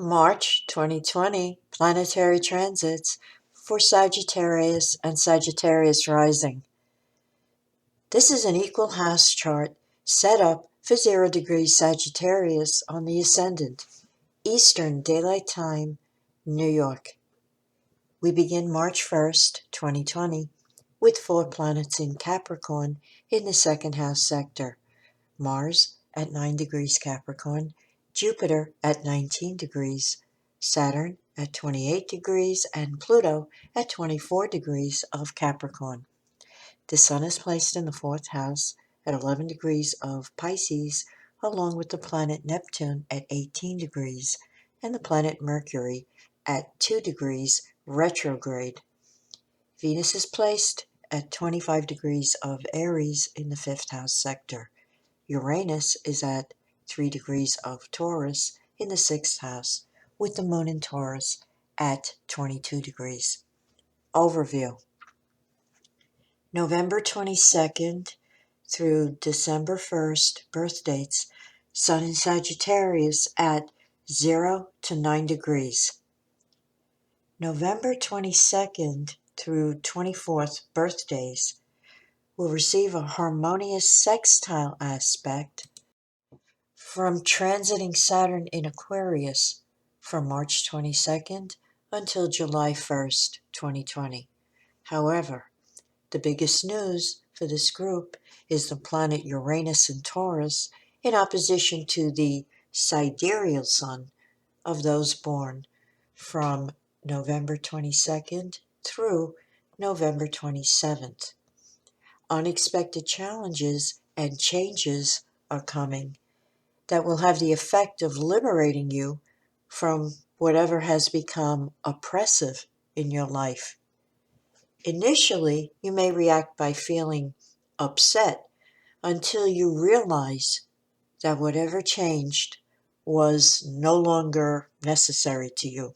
March 2020 planetary transits for Sagittarius and Sagittarius rising. This is an equal house chart set up for 0 degrees Sagittarius on the ascendant, Eastern Daylight Time, New York. We begin March 1st, 2020, with 4 planets in Capricorn in the second house sector. Mars at 9 degrees Capricorn, Jupiter at 19 degrees, Saturn at 28 degrees, and Pluto at 24 degrees of Capricorn. The Sun is placed in the 4th house at 11 degrees of Pisces, along with the planet Neptune at 18 degrees, and the planet Mercury at 2 degrees retrograde. Venus is placed at 25 degrees of Aries in the 5th house sector. Uranus is at 3 degrees of Taurus in the 6th house, with the moon in Taurus at 22 degrees. Overview. November 22nd through December 1st birth dates, Sun in Sagittarius at 0 to 9 degrees. November 22nd through 24th birthdays will receive a harmonious sextile aspect from transiting Saturn in Aquarius from March 22nd until July 1st, 2020. However, the biggest news for this group is the planet Uranus in Taurus in opposition to the sidereal sun of those born from November 22nd through November 27th. Unexpected challenges and changes are coming that will have the effect of liberating you from whatever has become oppressive in your life. Initially, you may react by feeling upset until you realize that whatever changed was no longer necessary to you.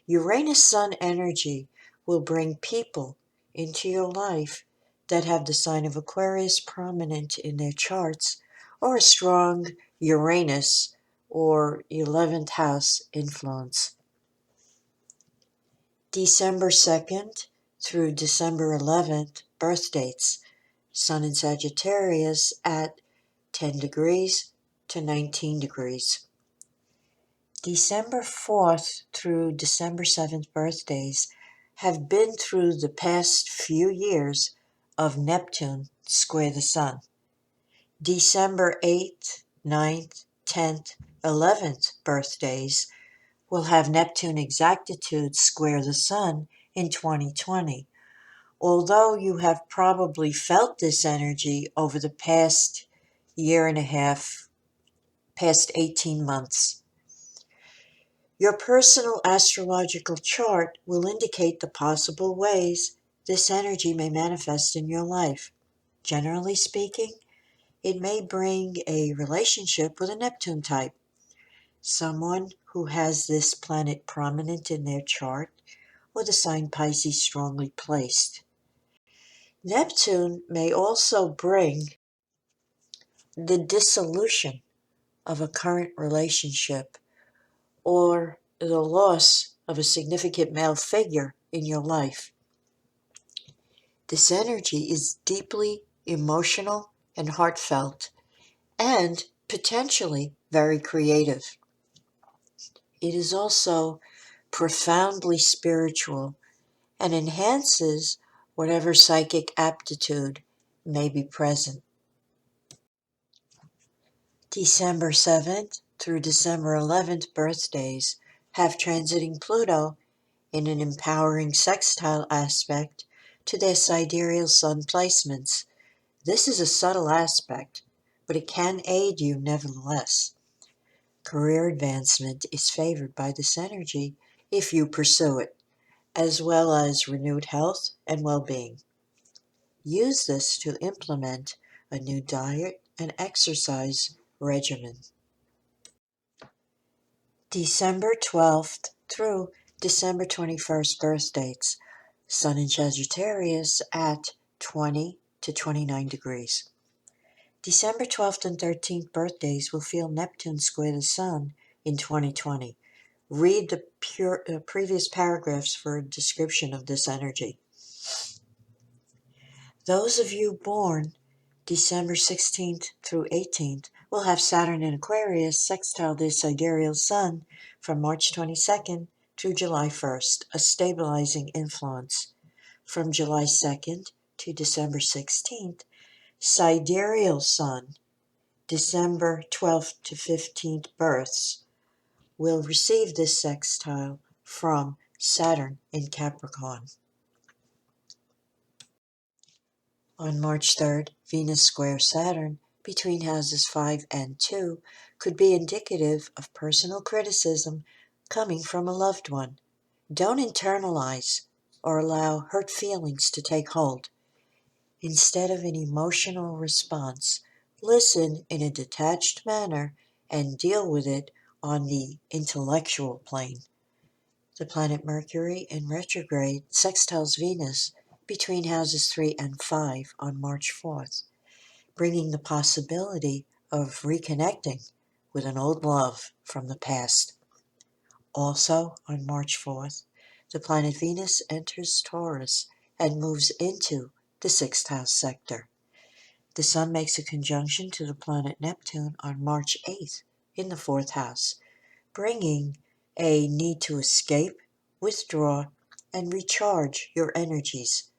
Uranus Sun energy will bring people into your life that have the sign of Aquarius prominent in their charts or a strong Uranus or 11th house influence. December 2nd through December 11th birth dates, Sun in Sagittarius at 10 degrees to 19 degrees. December 4th through December 7th birthdays have been through the past few years of Neptune square the Sun. December 8th, 9th, 10th, 11th birthdays will have Neptune exactitude square the Sun in 2020. Although you have probably felt this energy over the past year and a half, past 18 months. Your personal astrological chart will indicate the possible ways this energy may manifest in your life. Generally speaking, it may bring a relationship with a Neptune type, someone who has this planet prominent in their chart or the sign Pisces strongly placed. Neptune may also bring the dissolution of a current relationship or the loss of a significant male figure in your life. This energy is deeply emotional and heartfelt, and potentially very creative. It is also profoundly spiritual and enhances whatever psychic aptitude may be present. December 7th through December 11th birthdays have transiting Pluto in an empowering sextile aspect to their sidereal sun placements. This is a subtle aspect, but it can aid you nevertheless. Career advancement is favored by this energy if you pursue it, as well as renewed health and well-being. Use this to implement a new diet and exercise regimen. December 12th through December 21st birth dates, Sun in Sagittarius at 20 to 29 degrees. December 12th and 13th birthdays will feel Neptune square the Sun in 2020. Read the previous paragraphs for a description of this energy. Those of you born December 16th through 18th will have Saturn in Aquarius sextile the sidereal Sun from March 22nd through July 1st, a stabilizing influence. From July 2nd to December 16th, sidereal Sun, December 12th to 15th births, will receive this sextile from Saturn in Capricorn. On March 3rd, Venus square Saturn between houses 5 and 2 could be indicative of personal criticism coming from a loved one. Don't internalize or allow hurt feelings to take hold. Instead of an emotional response, listen in a detached manner and deal with it on the intellectual plane. The planet Mercury in retrograde sextiles Venus between houses 3 and 5 on March 4th, bringing the possibility of reconnecting with an old love from the past. Also on March 4th, the planet Venus enters Taurus and moves into the 6th house sector. The Sun makes a conjunction to the planet Neptune on March 8th in the 4th house, bringing a need to escape, withdraw, and recharge your energies,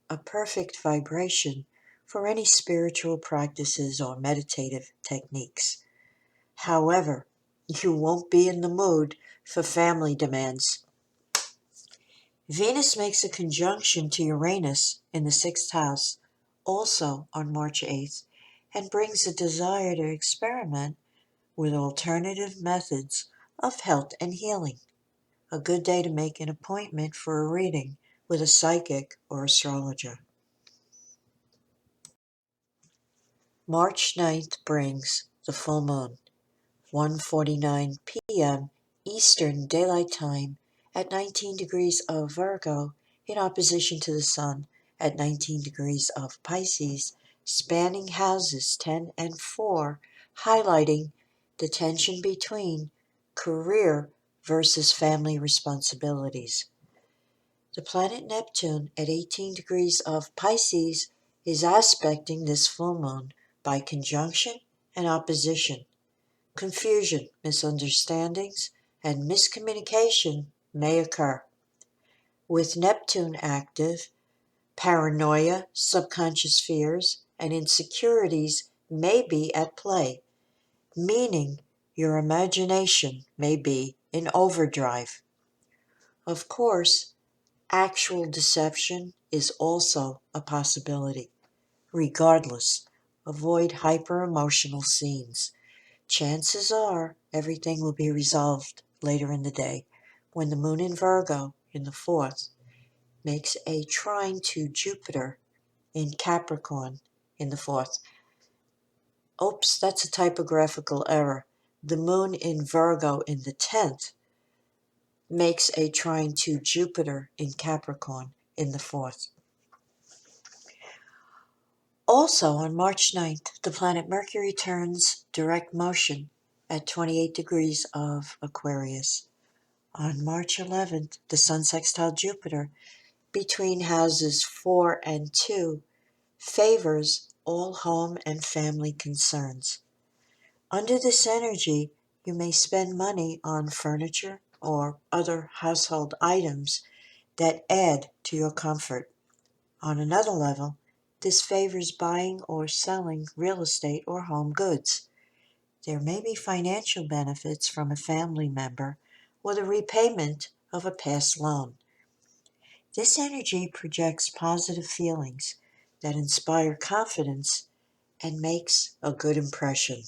a perfect vibration for any spiritual practices or meditative techniques. However, you won't be in the mood for family demands. Venus makes a conjunction to Uranus in the 6th house, also on March 8th, and brings a desire to experiment with alternative methods of health and healing. A good day to make an appointment for a reading with a psychic or astrologer. March 9th brings the full moon, 1:49 p.m. Eastern Daylight Time at 19 degrees of Virgo in opposition to the Sun at 19 degrees of Pisces, spanning houses 10 and 4, highlighting the tension between career versus family responsibilities. The planet Neptune at 18 degrees of Pisces is aspecting this full moon by conjunction and opposition. Confusion, misunderstandings, and miscommunication may occur. With Neptune active, paranoia, subconscious fears, and insecurities may be at play, meaning your imagination may be in overdrive. Of course, actual deception is also a possibility. Regardless, avoid hyper-emotional scenes. Chances are everything will be resolved later in the day when the moon in Virgo in the 4th makes a trine to Jupiter in Capricorn in the 4th. Oops, that's a typographical error. The moon in Virgo in the 10th makes a trine to Jupiter in Capricorn in the 4th. Also on March 9th, the planet Mercury turns direct motion at 28 degrees of Aquarius. On March 11th, the Sun sextile Jupiter between houses 4 and 2 favors all home and family concerns. Under this energy, you may spend money on furniture or other household items that add to your comfort. On another level, this favors buying or selling real estate or home goods. There may be financial benefits from a family member or the repayment of a past loan. This energy projects positive feelings that inspire confidence and makes a good impression.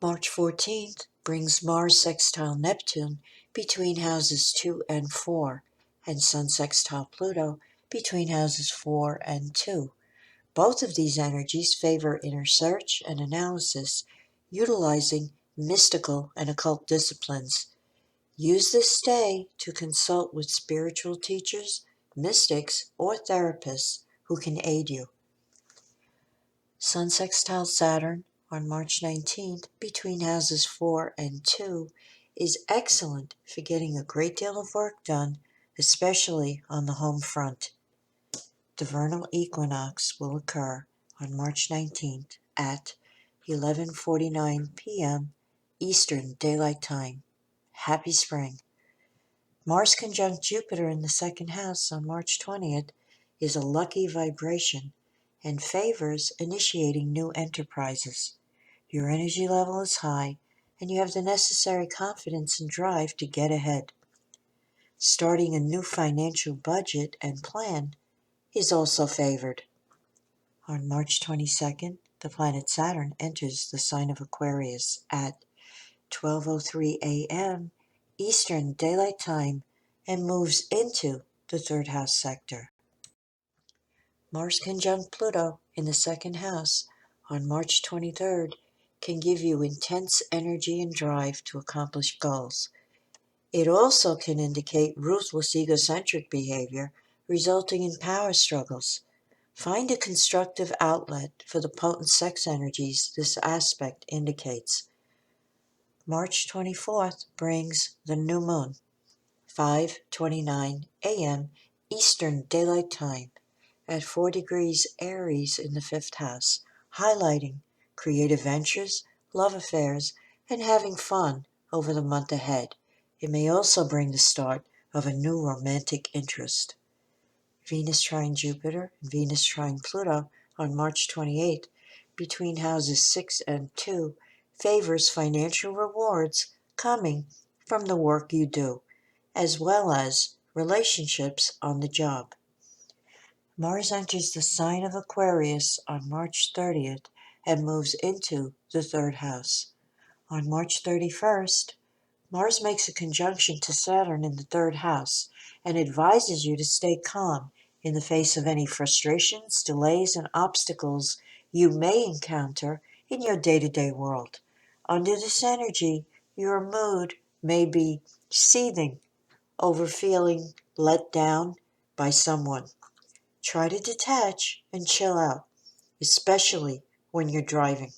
March 14th brings Mars sextile Neptune between houses 2 and 4 and Sun sextile Pluto between houses 4 and 2. Both of these energies favor inner search and analysis, utilizing mystical and occult disciplines. Use this day to consult with spiritual teachers, mystics, or therapists who can aid you. Sun sextile Saturn on March 19th between houses 4 and 2 is excellent for getting a great deal of work done, especially on the home front. The vernal equinox will occur on March 19th at 11:49 p.m. Eastern Daylight Time. Happy spring. Mars conjunct Jupiter in the second house on March 20th is a lucky vibration and favors initiating new enterprises. Your energy level is high and you have the necessary confidence and drive to get ahead. Starting a new financial budget and plan is also favored. On March 22nd, the planet Saturn enters the sign of Aquarius at 12:03 a.m. Eastern Daylight Time and moves into the third house sector. Mars conjunct Pluto in the second house on March 23rd can give you intense energy and drive to accomplish goals. It also can indicate ruthless egocentric behavior resulting in power struggles. Find a constructive outlet for the potent sex energies this aspect indicates. March 24th brings the new moon, 5:29 a.m. Eastern Daylight Time, at 4 degrees Aries in the fifth house, highlighting creative ventures, love affairs, and having fun over the month ahead. It may also bring the start of a new romantic interest. Venus trine Jupiter and Venus trine Pluto on March 28th between houses 6 and 2 favors financial rewards coming from the work you do, as well as relationships on the job. Mars enters the sign of Aquarius on March 30th and moves into the third house. On March 31st, Mars makes a conjunction to Saturn in the third house and advises you to stay calm in the face of any frustrations, delays, and obstacles you may encounter in your day-to-day world. Under this energy, your mood may be seething over feeling let down by someone. Try to detach and chill out, especially when you're driving.